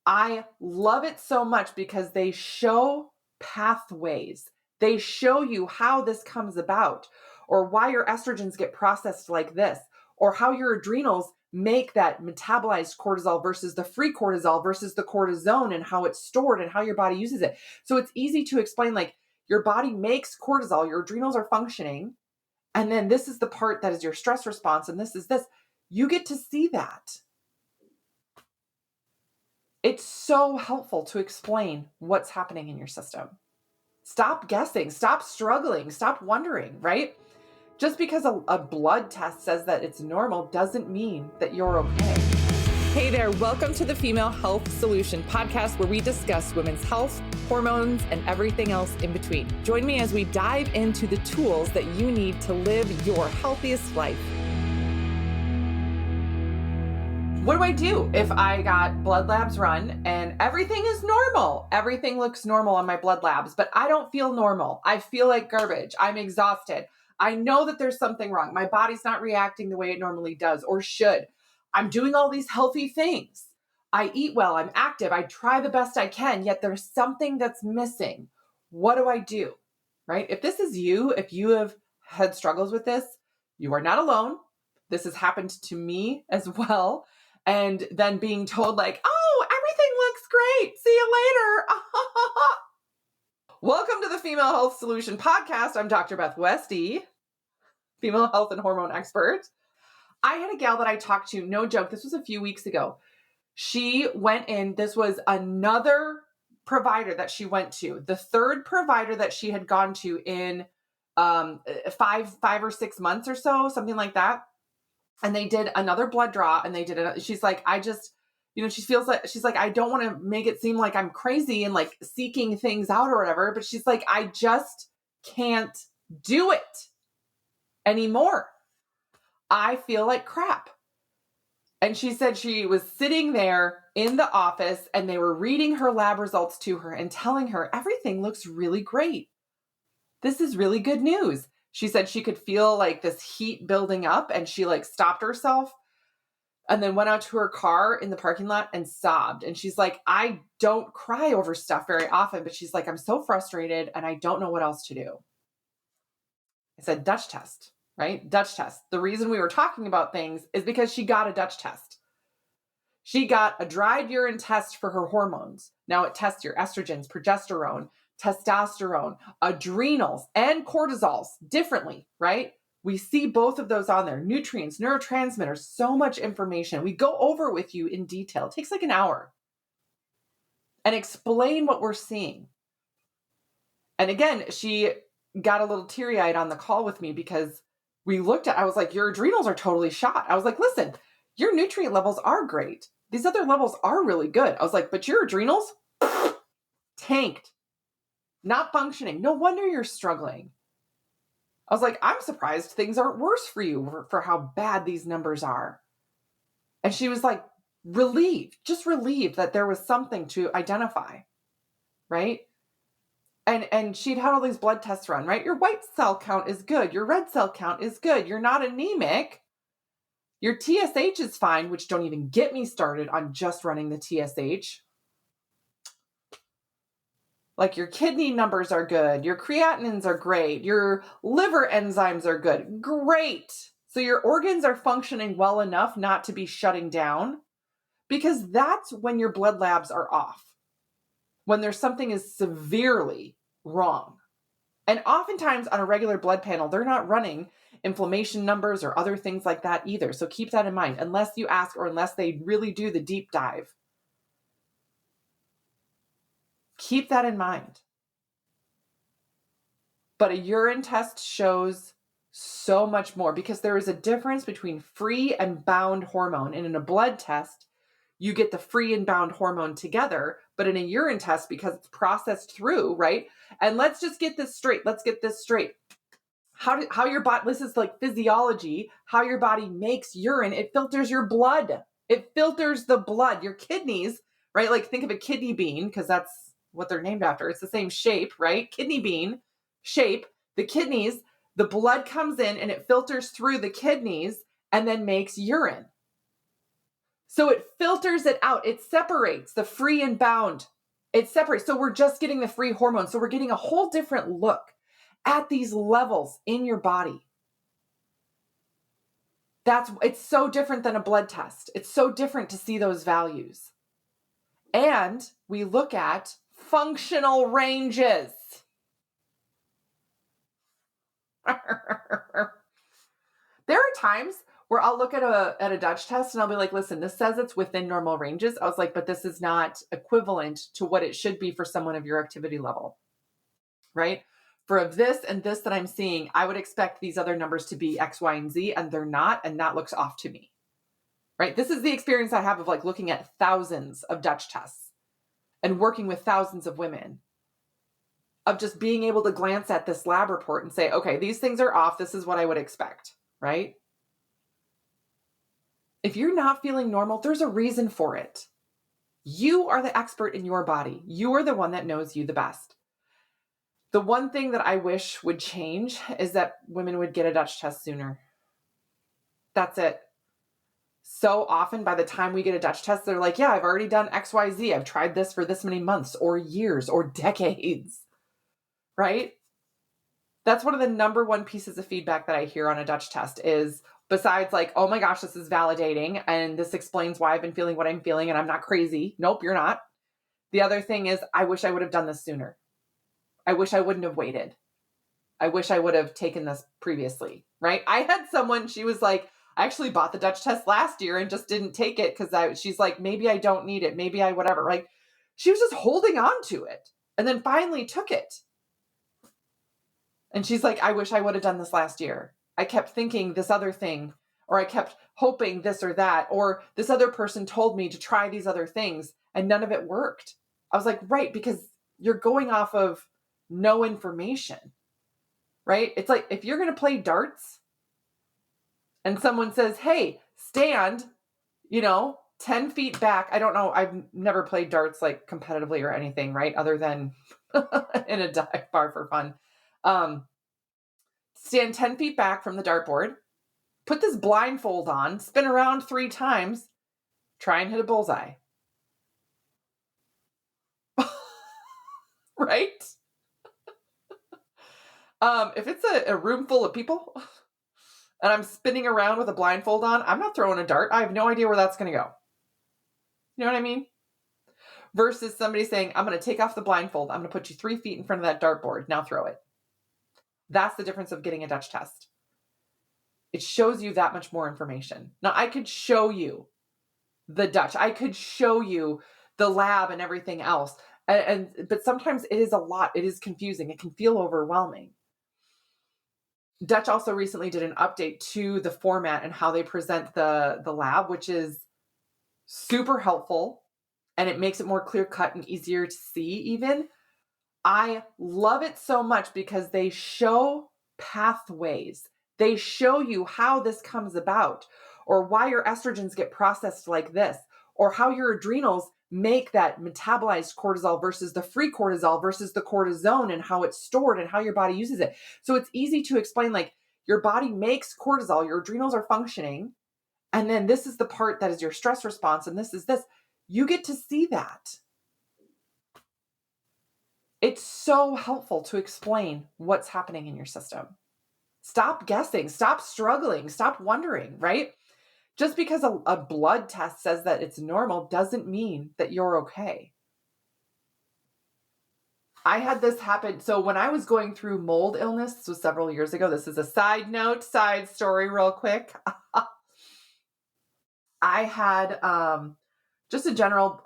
I love it so much because they show pathways. They show you how this comes about, or why your estrogens get processed like this, or how your adrenals make that metabolized cortisol versus the free cortisol versus the cortisone, and how it's stored and how your body uses it. So it's easy to explain, like, your body makes cortisol, your adrenals are functioning, and then this is the part that is your stress response, and this is this. You get to see that. It's so helpful to explain what's happening in your system. Stop guessing, stop struggling, stop wondering, right? Just because a blood test says that it's normal doesn't mean that you're okay. Hey there, welcome to the Female Health Solution podcast, where we discuss women's health, hormones, and everything else in between. Join me as we dive into the tools that you need to live your healthiest life. What do I do if I got blood labs run and everything is normal? Everything looks normal on my blood labs, but I don't feel normal. I feel like garbage. I'm exhausted. I know that there's something wrong. My body's not reacting the way it normally does or should. I'm doing all these healthy things. I eat well. I'm active. I try the best I can, yet there's something that's missing. What do I do? Right? If this is you, if you have had struggles with this, you are not alone. This has happened to me as well. And then being told, like, oh, everything looks great. See you later. Welcome to the Female Health Solution podcast. I'm Dr. Beth Westy, female health and hormone expert. I had a gal that I talked to, no joke, this was a few weeks ago. She went in, this was another provider that she went to, the third provider that she had gone to in 5 or 6 months or so, something like that. And they did another blood draw, and they did it. She's like, I just, she's like, I don't want to make it seem like I'm crazy and like seeking things out or whatever. But she's like, I just can't do it anymore. I feel like crap. And she said she was sitting there in the office and they were reading her lab results to her and telling her everything looks really great. This is really good news. She said she could feel like this heat building up, and she like stopped herself and then went out to her car in the parking lot and sobbed. And she's like, I don't cry over stuff very often, but she's like, I'm so frustrated and I don't know what else to do. I said, Dutch test, right? Dutch test. The reason we were talking about things is because she got a Dutch test. She got a dried urine test for her hormones. Now it tests your estrogens, progesterone, testosterone, adrenals, and cortisols differently, right? We see both of those on there. Nutrients, neurotransmitters, so much information. We go over with you in detail. It takes like an hour. And explain what we're seeing. And again, she got a little teary-eyed on the call with me because we looked at, I was like, your adrenals are totally shot. I was like, listen, your nutrient levels are great. These other levels are really good. I was like, but your adrenals, tanked. Not functioning. No wonder you're struggling. I was like, I'm surprised things aren't worse for you for how bad these numbers are. And she was like, relieved, just relieved that there was something to identify, right? And she'd had all these blood tests run, right? Your white cell count is good. Your red cell count is good. You're not anemic. Your TSH is fine, which don't even get me started on just running the TSH. Like your kidney numbers are good. Your creatinines are great. Your liver enzymes are good. Great. So your organs are functioning well enough not to be shutting down, because that's when your blood labs are off. When there's something is severely wrong. And oftentimes on a regular blood panel, they're not running inflammation numbers or other things like that either. So keep that in mind, unless you ask or unless they really do the deep dive. Keep that in mind. But a urine test shows so much more, because there is a difference between free and bound hormone. And in a blood test, you get the free and bound hormone together. But in a urine test, because it's processed through, right? And let's just get this straight. Let's get this straight. How your body, this is like physiology, how your body makes urine. It filters your blood. It filters the blood, your kidneys, right? Like think of a kidney bean, because that's what they're named after. It's the same shape, right? Kidney bean shape. The kidneys, the blood comes in and it filters through the kidneys and then makes urine. So it filters it out. It separates the free and bound. It separates. So we're just getting the free hormones. So we're getting a whole different look at these levels in your body. It's so different than a blood test. It's so different to see those values. And we look at functional ranges. There are times where I'll look at a Dutch test and I'll be like, listen, this says it's within normal ranges. I was like, but this is not equivalent to what it should be for someone of your activity level, right? For this and this that I'm seeing, I would expect these other numbers to be X, Y, and Z, and they're not, and that looks off to me, right? This is the experience I have of like looking at thousands of Dutch tests and working with thousands of women, of just being able to glance at this lab report and say, okay, these things are off. This is what I would expect, right? If you're not feeling normal, there's a reason for it. You are the expert in your body. You are the one that knows you the best. The one thing that I wish would change is that women would get a Dutch test sooner. That's it. So often by the time we get a Dutch test, they're like, yeah, I've already done XYZ. I've tried this for this many months or years or decades, right? That's one of the number one pieces of feedback that I hear on a Dutch test is, besides like, oh my gosh, this is validating and this explains why I've been feeling what I'm feeling and I'm not crazy. Nope, you're not. The other thing is, I wish I would have done this sooner. I wish I wouldn't have waited. I wish I would have taken this previously, right? I had someone, she was like, I actually bought the Dutch test last year and just didn't take it because she's like, maybe I don't need it. Maybe I whatever. Like she was just holding on to it and then finally took it. And she's like, I wish I would have done this last year. I kept thinking this other thing, or I kept hoping this or that, or this other person told me to try these other things and none of it worked. I was like, right, because you're going off of no information, right? It's like if you're going to play darts and someone says, hey, stand, 10 feet back. I don't know. I've never played darts like competitively or anything, right? Other than in a dive bar for fun. Stand 10 feet back from the dartboard, put this blindfold on, spin around 3 times, try and hit a bullseye. Right? If it's a room full of people and I'm spinning around with a blindfold on, I'm not throwing a dart. I have no idea where that's going to go. You know what I mean? Versus somebody saying, I'm going to take off the blindfold. I'm going to put you 3 feet in front of that dartboard. Now throw it. That's the difference of getting a Dutch test. It shows you that much more information. Now, I could show you the Dutch. I could show you the lab and everything else. But sometimes it is a lot. It is confusing. It can feel overwhelming. Dutch also recently did an update to the format and how they present the lab, which is super helpful. And it makes it more clear cut and easier to see even. I love it so much because they show pathways. They show you how this comes about, or why your estrogens get processed like this, or how your adrenals make that metabolized cortisol versus the free cortisol versus the cortisone, and how it's stored and how your body uses it. So it's easy to explain, like your body makes cortisol, your adrenals are functioning, and then this is the part that is your stress response, and this is this. You get to see that. It's so helpful to explain what's happening in your system. Stop guessing, stop struggling, stop wondering, right? Just because a blood test says that it's normal doesn't mean that you're okay. I had this happen. So when I was going through mold illness, this was several years ago. This is a side note, side story real quick. I had I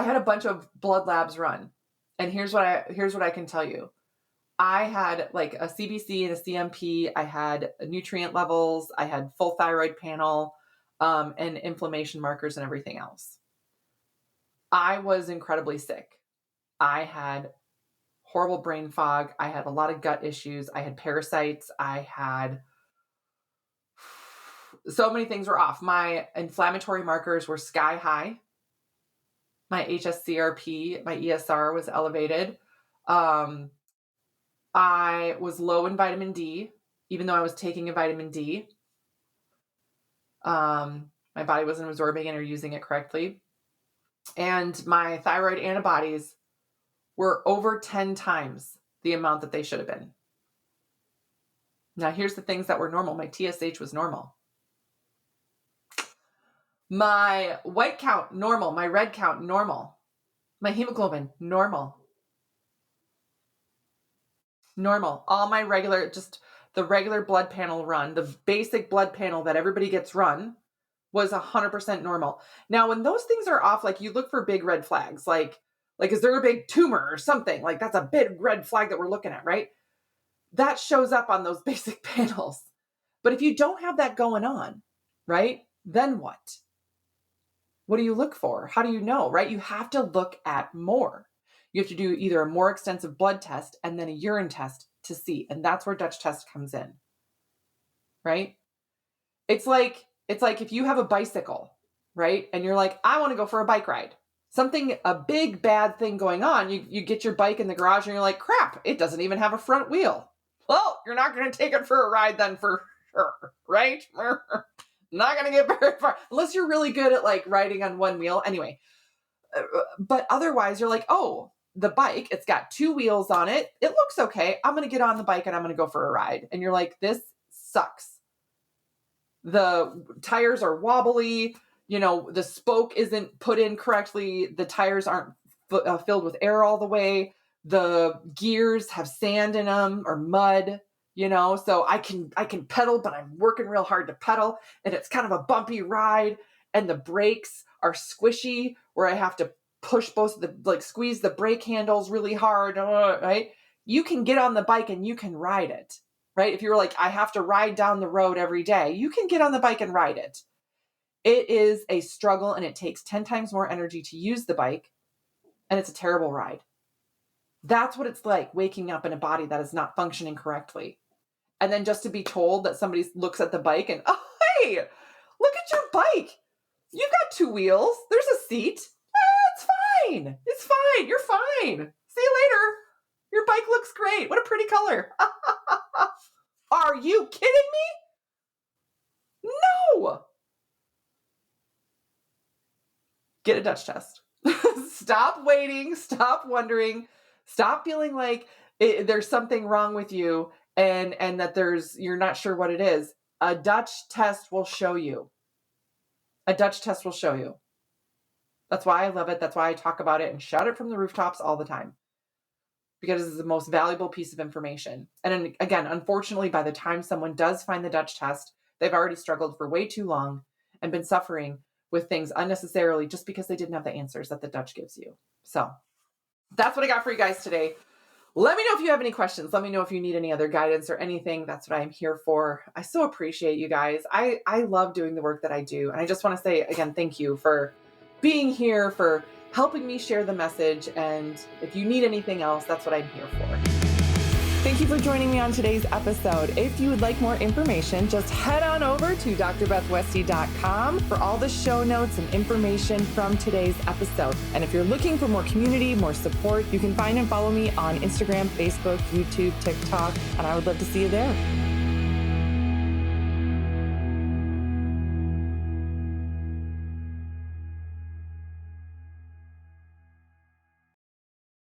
had a bunch of blood labs run. And here's what I can tell you. I had like a CBC and a CMP. I had nutrient levels. I had full thyroid panel, and inflammation markers and everything else. I was incredibly sick. I had horrible brain fog. I had a lot of gut issues. I had parasites. I had so many things were off. My inflammatory markers were sky high. My HSCRP, my ESR was elevated. I was low in vitamin D, even though I was taking a vitamin D. My body wasn't absorbing it or using it correctly. And my thyroid antibodies were over 10 times the amount that they should have been. Now, here's the things that were normal. My TSH was normal. My white count, normal. My red count, normal. My hemoglobin, normal. Normal. All my regular, just the regular blood panel run, the basic blood panel that everybody gets run was 100% normal. Now, when those things are off, like you look for big red flags, like is there a big tumor or something? Like that's a big red flag that we're looking at, right? That shows up on those basic panels. But if you don't have that going on, right, then what? What do you look for? How do you know, right? You have to look at more. You have to do either a more extensive blood test and then a urine test to see. And that's where Dutch test comes in, right? It's like if you have a bicycle, right? And you're like, I want to go for a bike ride. A big bad thing going on. You get your bike in the garage and you're like, crap, it doesn't even have a front wheel. Well, you're not going to take it for a ride then for sure, right? Not going to get very far unless you're really good at like riding on one wheel. Anyway, but otherwise you're like, oh, the bike, it's got 2 wheels on it. It looks okay. I'm going to get on the bike and I'm going to go for a ride. And you're like, this sucks. The tires are wobbly. The spoke isn't put in correctly. The tires aren't filled with air all the way. The gears have sand in them or mud, so I can pedal, but I'm working real hard to pedal and it's kind of a bumpy ride and the brakes are squishy where I have to push squeeze the brake handles really hard, right? You can get on the bike and you can ride it, right? If you're like, I have to ride down the road every day, you can get on the bike and ride it. It is a struggle and it takes 10 times more energy to use the bike and it's a terrible ride. That's what it's like waking up in a body that is not functioning correctly. And then just to be told that somebody looks at the bike and, oh, hey, look at your bike. You've got 2 wheels. There's a seat. It's fine. It's fine. You're fine. See you later. Your bike looks great. What a pretty color. Are you kidding me? No. Get a Dutch test. Stop waiting. Stop wondering. Stop feeling like there's something wrong with you and that you're not sure what it is. A Dutch test will show you. A Dutch test will show you. That's why I love it. That's why I talk about it and shout it from the rooftops all the time. Because it's the most valuable piece of information. And again, unfortunately, by the time someone does find the Dutch test, they've already struggled for way too long and been suffering with things unnecessarily just because they didn't have the answers that the Dutch gives you. So that's what I got for you guys today. Let me know if you have any questions. Let me know if you need any other guidance or anything. That's what I'm here for. I so appreciate you guys. I love doing the work that I do. And I just want to say again, thank you for being here, for helping me share the message. And if you need anything else, that's what I'm here for. Thank you for joining me on today's episode. If you would like more information, just head on over to drbethwesty.com for all the show notes and information from today's episode. And if you're looking for more community, more support, you can find and follow me on Instagram, Facebook, YouTube, TikTok, and I would love to see you there.